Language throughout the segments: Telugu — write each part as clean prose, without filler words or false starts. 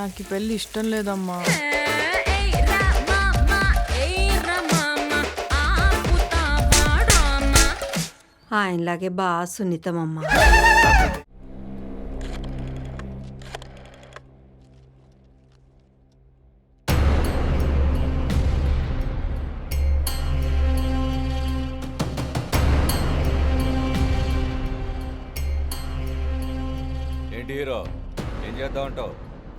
నాకు ఈ పెళ్ళి ఇష్టం లేదమ్మా. ఆయనలాగే బాగా సున్నితమమ్మా. ఏంటి హీరో, ఏం చేద్దాం అంటావు?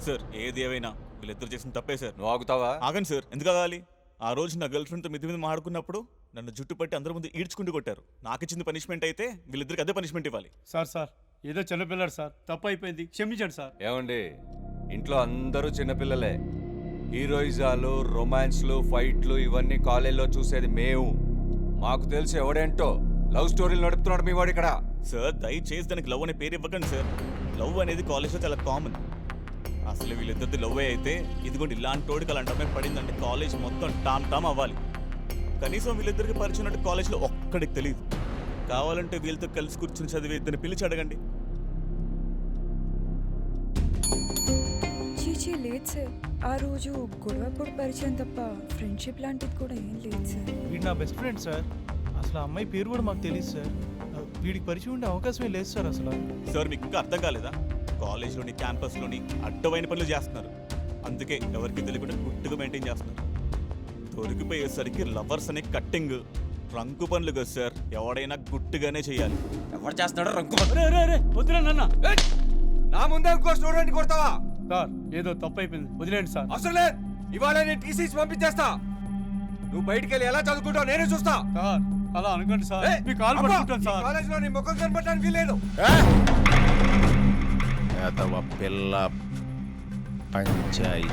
సార్ ఏది ఏవైనా వీళ్ళిద్దరు చేసిన తప్పే సార్. నువ్వు ఆగుతావా? ఆగండి సార్, ఎందుకు ఆగాలి? ఆ రోజు నా గర్ల్ ఫ్రెండ్తో మిద్ది మీద మాడుకున్నప్పుడు నన్ను జుట్టు పట్టి అందరి ముందు ఈడ్చుకుంటూ కొట్టారు. నాకు ఇచ్చింది పనిష్మెంట్ అయితే వీళ్ళిద్దరికి అదే పనిష్మెంట్ ఇవ్వాలి. సార్ ఏదో చిన్నపిల్లాడు సార్, తప్పు అయిపోయింది, క్షమించండి సార్. ఏమండి, ఇంట్లో అందరూ చిన్నపిల్లలే. హీరోయిజాలు, రొమాన్స్లు, ఫైట్లు ఇవన్నీ కాలేజ్లో చూసేది మేము. మాకు తెలిసి ఎవడేంటో లవ్ స్టోరీలు నడుపుతున్నాడు మీ వాడు ఇక్కడ. సార్ దయచేసి దానికి లవ్ అనే పేరు ఇవ్వకండి సార్. లవ్ అనేది కాలేజ్లో చాలా కామన్. అసలు వీళ్ళిద్దరిది లవ్ అయితే ఇదిగోండి ఇలాంటి తోడికి అలాంటి అమ్మాయి పడిందంటే కాలేజ్ మొత్తం టామ్ టామ్ అవ్వాలి. కనీసం వీళ్ళిద్దరికి పరిచయం ఉన్నట్టు కాలేజ్లో ఒక్కడికి తెలియదు. కావాలంటే వీళ్ళతో కలిసి కూర్చుని చదివే ఇద్దరిని పిలిచి అడగండి. చీచీ లేదు సార్, ఆ రోజు గొడవప్పుడు పరిచయం తప్ప ఫ్రెండ్షిప్ లాంటిది కూడా ఏం లేదు సార్. వీడు నా బెస్ట్ ఫ్రెండ్ సార్, అసలు ఆ అమ్మాయి పేరు కూడా మాకు తెలియదు సార్. వీడికి పరిచయం ఉండే అవకాశమే లేదు సార్ అసలు. సార్ మీకు ఇంకా అర్థం కాలేదా? కాలేజ్లోని క్యాంపస్లోని అడ్డమైన పనులు చేస్తున్నారు. అందుకే ఎవరికి తెలియకుండా గుట్టుగా మెయింటైన్ చేస్తున్నారు. దొరికిపోయేసరికి లవర్స్ అనే కట్టింగ్ రంకు పనులు కదా సార్. ఎవడైనా గుట్టుగానే చేయాలి. ఎవరు చేస్తున్నాడో రంకు. వదిలే నాన్న. నా ముందే ఇంకో స్టూడెంట్ కొడతావా? సార్ ఏదో తప్పు అయిపోయింది, వదిలేండి సార్. అసలు లేదు, ఇవాళ నేను టీసీస్ పంపించేస్తా. నువ్వు బయటికి వెళ్ళి ఎలా చదువుకుంటావు నేనే చూస్తా. సార్ అలా అనుకోండి సార్, మీ కాల్ పట్టుకుంటాను సార్. కాలేజ్లో నీ ముఖం కనపడడానికి వీల్లేదు. పిల్ల పంచాయి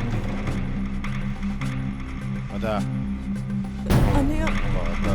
అన్నయ్య పద.